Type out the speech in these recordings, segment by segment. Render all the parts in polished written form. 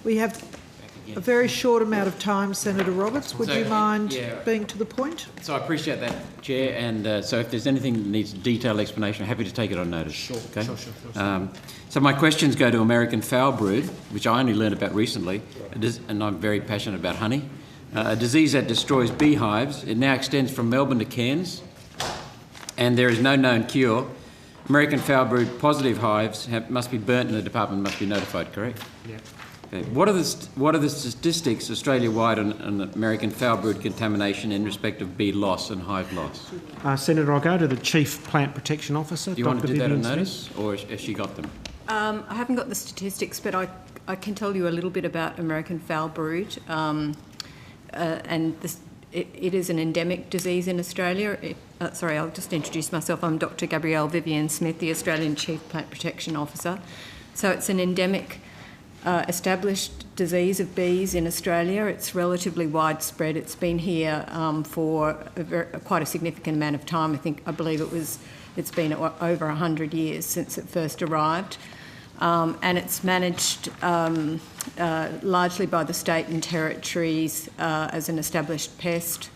We have a very short amount of time, Senator Roberts. Would you mind being to the point? So I appreciate that, Chair, and so if there's anything that needs detailed explanation, I'm happy to take it on notice. Sure, okay? Sure. So my questions go to American Foulbrood, which I only learned about recently, and I'm very passionate about honey. A disease that destroys beehives. It now extends from Melbourne to Cairns, and there is no known cure. American Foulbrood positive hives must be burnt and the department must be notified, correct? Yeah. Okay. What are the statistics Australia-wide on American Foulbrood contamination in respect of bee loss and hive loss? Senator, I'll go to the Chief Plant Protection Officer. Do you want to do that on notice, or has she got them? I haven't got the statistics, but I can tell you a little bit about American Foulbrood. And it is an endemic disease in Australia. Sorry, I'll just introduce myself. I'm Dr. Gabrielle Vivian Smith, the Australian Chief Plant Protection Officer. So it's an endemic established disease of bees in Australia. It's relatively widespread. It's been here for quite a significant amount of time. I believe it's been over 100 years since it first arrived. And it's managed largely by the state and territories as an established pest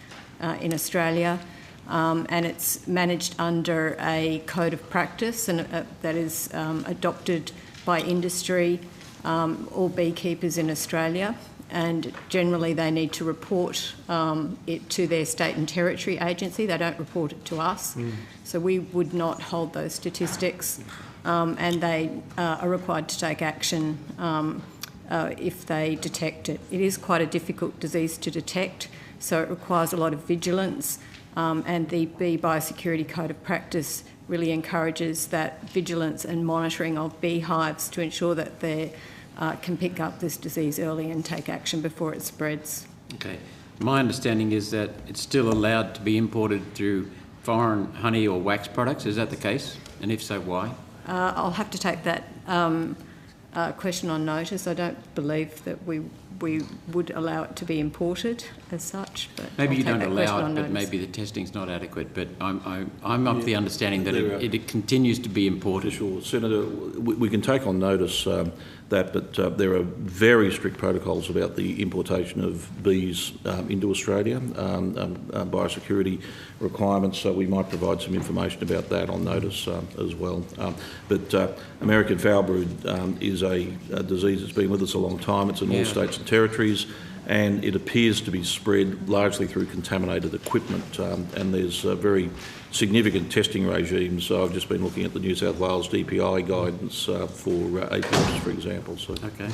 in Australia. And it's managed under a code of practice and that is adopted by industry, all beekeepers in Australia, and generally they need to report it to their state and territory agency. They don't report it to us. So we would not hold those statistics, and they are required to take action if they detect it. It is quite a difficult disease to detect, so it requires a lot of vigilance, and the Bee Biosecurity Code of Practice really encourages that vigilance and monitoring of beehives to ensure that they can pick up this disease early and take action before it spreads. Okay. My understanding is that it's still allowed to be imported through foreign honey or wax products. Is that the case? And if so, why? I'll have to take that question on notice. I don't believe that we would allow it to be imported as such. But maybe I'll you take don't that allow question it, on but notice. maybe the testing's not adequate. But I'm of the understanding that it continues to be imported. Sure, Senator, we can take on notice that, but there are very strict protocols about the importation of bees into Australia, biosecurity requirements, so we might provide some information about that on notice as well. But American Foulbrood is a disease that's been with us a long time. It's in all states and territories, and it appears to be spread largely through contaminated equipment, and there's very significant testing regimes. I've just been looking at the New South Wales DPI guidance for apiaries, for example. So. Okay.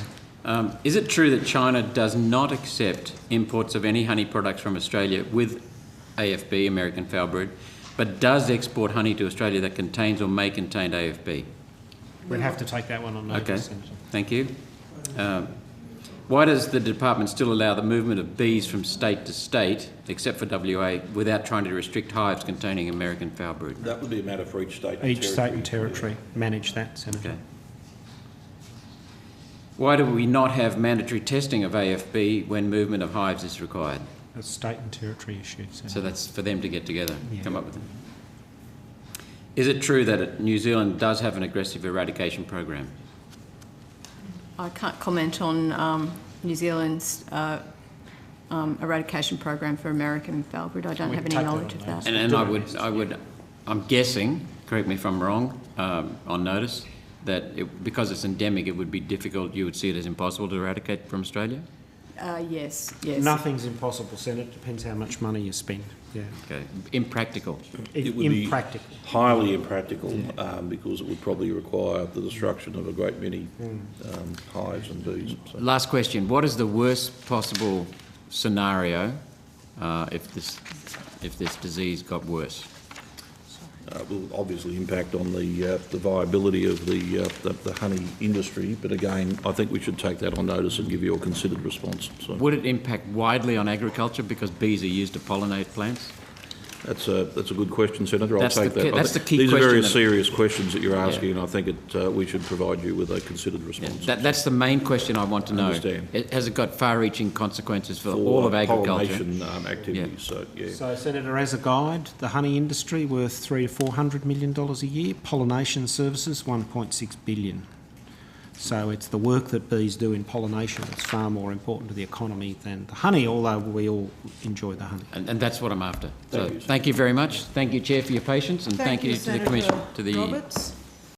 Is it true that China does not accept imports of any honey products from Australia with AFB, American Foulbrood, but does export honey to Australia that contains or may contain AFB? We'll have to take that one on notice, Okay. Senator. Thank you. Why does the department still allow the movement of bees from state to state, except for WA, without trying to restrict hives containing American Foulbrood? That would be a matter for each state and Each territory. state and territory manage that, Senator. Okay. Why do we not have mandatory testing of AFB when movement of hives is required? A state and territory issue, Senator. So that's for them to get together, Yeah. come up with it. Is it true that New Zealand does have an aggressive eradication program? I can't comment on New Zealand's eradication program for American Foulbrood. I don't We have can any take that knowledge on of that. notice. And I'm guessing, correct me if I'm wrong, on notice, that because it's endemic, it would be difficult, you would see it as impossible to eradicate from Australia? Yes. Nothing's impossible, Senator. Depends how much money you spend. Yeah. Okay. Impractical. It would Impractical. be highly impractical because it would probably require the destruction of a great many hives and bees. So. Last question. What is the worst possible scenario if this disease got worse? Will obviously impact on the viability of the honey industry, but again, I think we should take that on notice and give you a considered response. So. Would it impact widely on agriculture because bees are used to pollinate plants? That's a good question, Senator. I'll take that. That's the key These question. are very serious questions that you're asking, and I think we should provide you with a considered response. That's the main question I want to know. Understand. Has it got far-reaching consequences for all of agriculture? Pollination activities. So, yeah. So, Senator, as a guide, the honey industry worth $300 to $400 million a year. Pollination services, $1.6 billion. So it's the work that bees do in pollination that's far more important to the economy than the honey, although we all enjoy the honey. And that's what I'm after. So thank you very much. Thank you, Chair, for your patience, and thank you to the Senator Commission, to the Roberts.